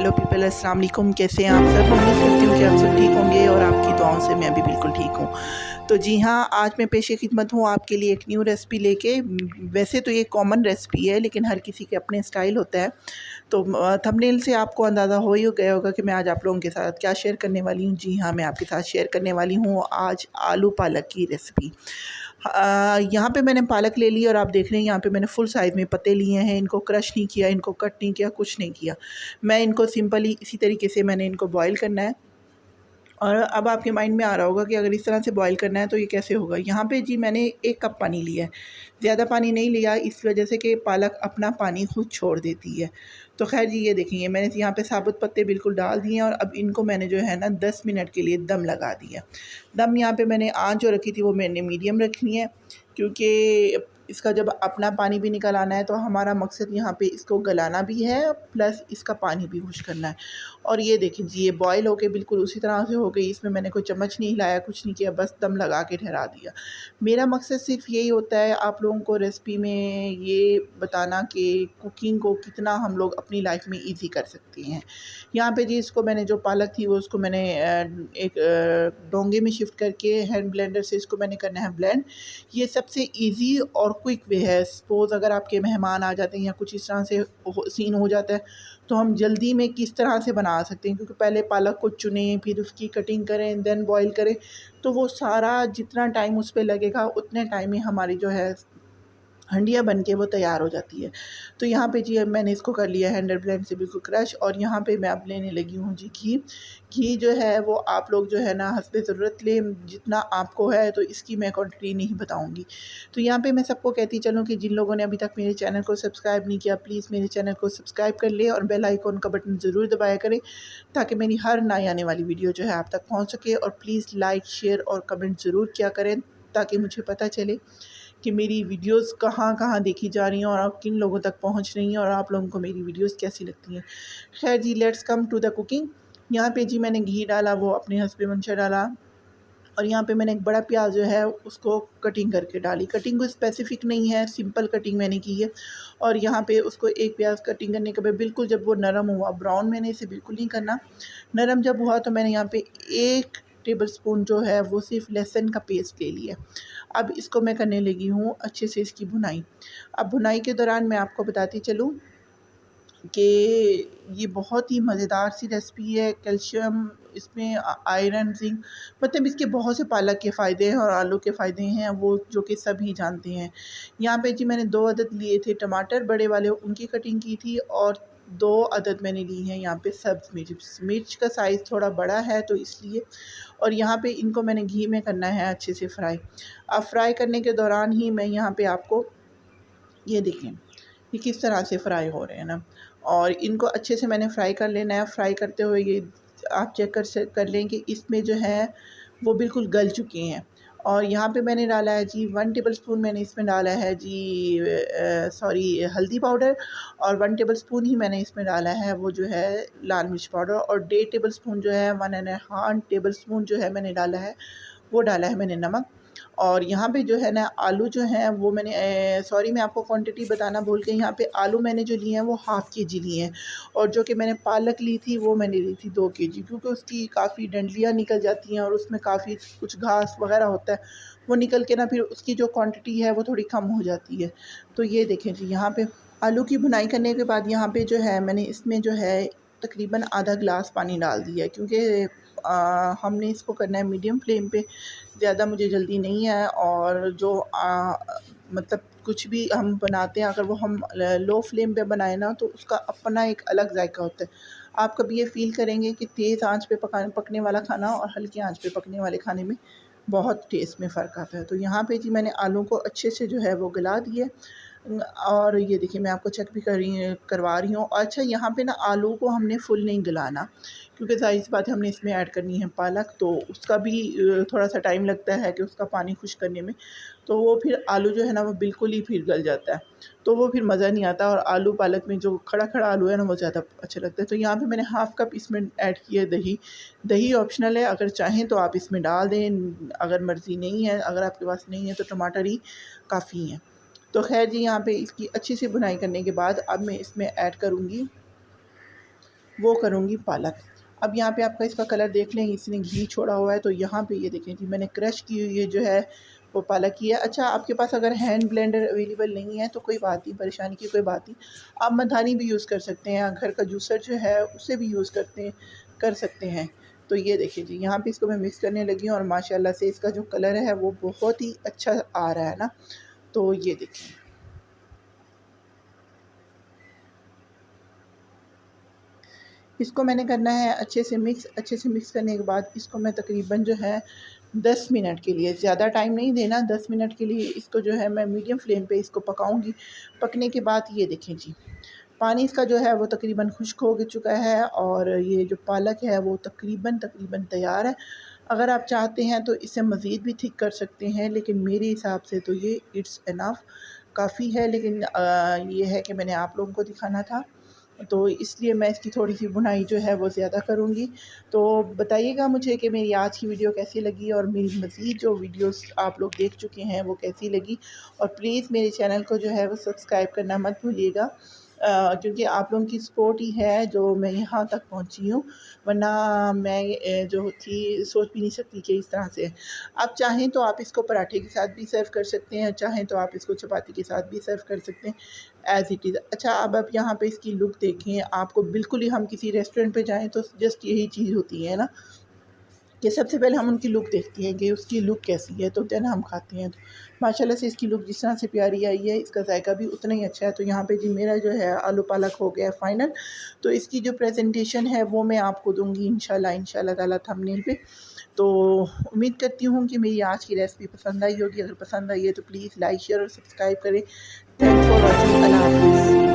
Hello people, अस्सलाम वालेकुम। कैसे हैं आप सब? उम्मीद करती हूँ कि आप सब ठीक होंगे और आपकी दुआओं से मैं भी बिल्कुल ठीक हूँ। तो जी हाँ, आज मैं पेश खिदमत हूँ आपके लिए एक न्यू रेसिपी लेके। वैसे तो ये कॉमन रेसिपी है, लेकिन हर किसी के अपने स्टाइल होता है। तो थंबनेल से आपको अंदाज़ा हो ही गया होगा कि मैं आज आप लोगों के साथ क्या शेयर करने वाली हूँ। जी हाँ, मैं आपके साथ शेयर करने वाली हूँ आज आलू पालक की रेसिपी। यहाँ पे मैंने पालक ले ली और आप देख रहे हैं यहाँ पे मैंने फुल साइज़ में पत्ते लिए हैं। इनको क्रश नहीं किया, इनको कट नहीं किया, कुछ नहीं किया। मैं इनको सिंपली इसी तरीके से मैंने इनको बॉईल करना है। और अब आपके माइंड में आ रहा होगा कि अगर इस तरह से बॉईल करना है तो ये कैसे होगा। यहाँ पे जी मैंने 1 कप पानी लिया है, ज़्यादा पानी नहीं लिया इस वजह से कि पालक अपना पानी खुद छोड़ देती है। तो खैर जी, ये देखेंगे मैंने यहाँ पे साबुत पत्ते बिल्कुल डाल दिए हैं और अब इनको मैंने जो है ना 10 मिनट के लिए दम लगा दिया। दम यहाँ पे मैंने आँच जो रखी थी वो मैंने मीडियम रखनी है, क्योंकि इसका जब अपना पानी भी निकल आना है तो हमारा मकसद यहाँ पे इसको गलाना भी है, प्लस इसका पानी भी खुश करना है। और ये देखें जी, ये बॉयल होके बिल्कुल उसी तरह से हो गई। इसमें मैंने कोई चम्मच नहीं हिलाया, कुछ नहीं किया, बस दम लगा के ठहरा दिया। मेरा मकसद सिर्फ यही होता है आप लोगों को रेसिपी में ये बताना कि कुकिंग को कितना हम लोग अपनी लाइफ में ईज़ी कर सकते हैं। यहाँ पे जी इसको मैंने जो पालक थी वो उसको मैंने एक डोंगे में शिफ्ट करके हैंड ब्लेंडर से इसको मैंने करना है ब्लेंड। ये सबसे इजी और क्विक वे है। सपोज़ अगर आपके मेहमान आ जाते हैं या कुछ इस तरह से सीन हो जाता है तो हम जल्दी में किस तरह से बना सकते हैं, क्योंकि पहले पालक को चुनें, फिर उसकी कटिंग करें, देन बॉईल करें, तो वो सारा जितना टाइम उस पे लगेगा उतने टाइम में हमारी जो है हंडिया बन के वो तैयार हो जाती है। तो यहाँ पे जी अब मैंने इसको कर लिया हैंडल ब्लेंड से बिल्कुल क्रश। और यहाँ पे मैं अब लेने लगी हूँ जी घी। घी जो है वो आप लोग जो है ना हस्बे ज़रूरत लें, जितना आपको है, तो इसकी मैं क्वांटिटी नहीं बताऊँगी। तो यहाँ पे मैं सबको कहती चलूँ कि जिन लोगों ने अभी तक मेरे चैनल को सब्सक्राइब नहीं किया, प्लीज़ मेरे चैनल को सब्सक्राइब कर लें और बेल आइकन का बटन ज़रूर दबाया करें, ताकि मेरी हर नई आने वाली वीडियो जो है आप तक पहुँच सके। और प्लीज़ लाइक, शेयर और कमेंट ज़रूर किया करें, ताकि मुझे पता चले कि मेरी वीडियोस कहाँ कहाँ देखी जा रही हैं और आप किन लोगों तक पहुँच रही हैं और आप लोगों को मेरी वीडियोस कैसी लगती हैं। खैर जी, let's come to the cooking. यहाँ पे जी मैंने घी डाला, वो अपने हस्बे मंशा डाला। और यहाँ पे मैंने एक बड़ा प्याज जो है उसको कटिंग करके डाली। कटिंग कोई स्पेसिफिक नहीं है, सिंपल कटिंग मैंने की है। और यहाँ पे उसको एक प्याज कटिंग करने के बाद बिल्कुल जब वो नरम हुआ, ब्राउन मैंने इसे बिल्कुल नहीं करना, नरम जब हुआ तो मैंने यहाँ पे 1 टेबल स्पून जो है वो सिर्फ लहसुन का पेस्ट ले लिया। अब इसको मैं करने लगी हूँ अच्छे से इसकी भुनाई। अब भुनाई के दौरान मैं आपको बताती चलूँ कि ये बहुत ही मज़ेदार सी रेसिपी है। कैल्शियम इसमें, आयरन, जिंक, मतलब इसके बहुत से पालक के फ़ायदे हैं और आलू के फ़ायदे हैं, वो जो कि सभी जानते हैं। यहाँ पे जी मैंने 2 अदद लिए थे टमाटर बड़े वाले, उनकी कटिंग की थी। और 2 अदद मैंने ली हैं यहाँ पे सब्ज़ मिर्च। मिर्च का साइज़ थोड़ा बड़ा है तो इसलिए। और यहाँ पे इनको मैंने घी में करना है अच्छे से फ्राई। अब फ्राई करने के दौरान ही मैं यहाँ पे आपको ये देखें ये किस तरह से फ्राई हो रहे हैं ना, और इनको अच्छे से मैंने फ्राई कर लेना है। फ्राई करते हुए ये आप चेक कर लें कि इसमें जो है वो बिल्कुल गल चुके हैं। और यहाँ पे मैंने डाला है जी 1 टेबल स्पून मैंने इसमें डाला है जी सॉरी हल्दी पाउडर। और 1 टेबल स्पून ही मैंने इसमें डाला है वो जो है लाल मिर्च पाउडर। और 1.5 टेबल स्पून जो है 1.5 टेबल स्पून जो है मैंने डाला है, वो डाला है मैंने नमक। और यहाँ पे जो है ना आलू जो हैं वो मैंने सॉरी मैं आपको क्वांटिटी बताना भूल गई। यहाँ पे आलू मैंने जो लिए हैं वो हाफ़ केजी लिए हैं। और जो कि मैंने पालक ली थी वो मैंने ली थी 2 केजी, क्योंकि उसकी काफ़ी डंडियाँ निकल जाती हैं और उसमें काफ़ी कुछ घास वगैरह होता है, वो निकल के ना फिर उसकी जो क्वांटिटी है वो थोड़ी कम हो जाती है। तो ये देखें जी, यहाँ पे आलू की भुनाई करने के बाद यहाँ पे जो है मैंने इसमें जो है तकरीबन आधा गिलास पानी डाल दिया है, क्योंकि हमने इसको करना है मीडियम फ्लेम पे, ज़्यादा मुझे जल्दी नहीं है। और जो मतलब कुछ भी हम बनाते हैं अगर वो हम लो फ्लेम पे बनाए ना तो उसका अपना एक अलग जायका होता है। आप कभी ये फ़ील करेंगे कि तेज़ आंच पे पकने वाला खाना और हल्की आंच पे पकने वाले खाने में बहुत टेस्ट में फ़र्क आता है। तो यहाँ पे जी मैंने आलू को अच्छे से जो है वो गला दिए। और ये देखिए मैं आपको चेक भी करवा रही हूँ। अच्छा, यहाँ पे ना आलू को हमने फुल नहीं गलाना, क्योंकि ज़ाहिर सी बात है हमने इसमें ऐड करनी है पालक, तो उसका भी थोड़ा सा टाइम लगता है कि उसका पानी खुश करने में। तो वो फिर आलू जो है ना वो बिल्कुल ही फिर गल जाता है, तो वो फिर मज़ा नहीं आता। और आलू पालक में जो खड़ा खड़ा आलू है ना वो ज़्यादा अच्छा लगता है। तो यहाँ पे मैंने हाफ़ कप इसमें ऐड किया दही। दही ऑप्शनल है, अगर चाहें तो आप इसमें डाल दें, अगर मर्ज़ी नहीं है, अगर आपके पास नहीं है तो टमाटर ही काफ़ी हैं। तो खैर जी, यहाँ पे इसकी अच्छी सी भुनाई करने के बाद अब मैं इसमें ऐड करूँगी वो करूँगी पालक। अब यहाँ पे आपका इसका कलर देख लें, इसने घी छोड़ा हुआ है, तो यहाँ पे ये देखें जी मैंने क्रश की हुई है जो है वो पालक की है। अच्छा, आपके पास अगर हैंड ब्लेंडर अवेलेबल नहीं है तो कोई बात नहीं, परेशानी की कोई बात नहीं, आप मधानी भी यूज़ कर सकते हैं, या घर का जूसर जो है उसे भी यूज़ कर सकते हैं। तो ये देखिए जी, यहाँ पे इसको मैं मिक्स करने लगी हूँ और माशाल्लाह से इसका जो कलर है वो बहुत ही अच्छा आ रहा है ना। तो ये देखिए, इसको मैंने करना है अच्छे से मिक्स। अच्छे से मिक्स करने के बाद इसको मैं तकरीबन जो है 10 मिनट के लिए, ज़्यादा टाइम नहीं देना, 10 मिनट के लिए इसको जो है मैं मीडियम फ्लेम पे इसको पकाऊंगी। पकने के बाद ये देखें जी, पानी इसका जो है वो तकरीबन खुश्क हो चुका है और ये जो पालक है वो तकरीबन तकरीबन तैयार है। अगर आप चाहते हैं तो इसे मज़ीद भी थिक कर सकते हैं, लेकिन मेरे हिसाब से तो ये इट्स इनफ, काफ़ी है। लेकिन ये है कि मैंने आप लोगों को दिखाना था, तो इसलिए मैं इसकी थोड़ी-सी भुनाई जो है वो ज़्यादा करूँगी। तो बताइएगा मुझे कि मेरी आज की वीडियो कैसी लगी और मेरी मज़ीद जो वीडियोज़ आप लोग देख चुके हैं वो कैसी लगी। और प्लीज़ मेरे चैनल को जो है वो सब्सक्राइब करना मत भूलिएगा, क्योंकि आप लोगों की सपोर्ट ही है जो मैं यहाँ तक पहुँची हूँ, वरना मैं जो थी सोच भी नहीं सकती कि इस तरह से। आप चाहें तो आप इसको पराठे के साथ भी सर्व कर सकते हैं, चाहें तो आप इसको चपाती के साथ भी सर्व कर सकते हैं, एज़ इट इज़। अच्छा, अब आप यहाँ पे इसकी लुक देखें, आपको बिल्कुल ही, हम किसी रेस्टोरेंट पे जाएँ तो जस्ट यही चीज़ होती है ना, कि सबसे पहले हम उनकी लुक देखते हैं कि उसकी लुक कैसी है, तो देन हम खाते हैं। तो माशाल्लाह से इसकी लुक जिस तरह से प्यारी आई है, इसका जायका भी उतना ही अच्छा है। तो यहाँ पे जी मेरा जो है आलू पालक हो गया है फ़ाइनल। तो इसकी जो प्रेजेंटेशन है वो मैं आपको दूँगी इंशाल्लाह ताला थंबनेल पे। तो उम्मीद करती हूँ कि मेरी आज की रेसिपी पसंद आई होगी। अगर पसंद आई है तो प्लीज़ लाइक, शेयर और सब्सक्राइब करें। Thanks for watching. अल्लाह हाफ़िज़।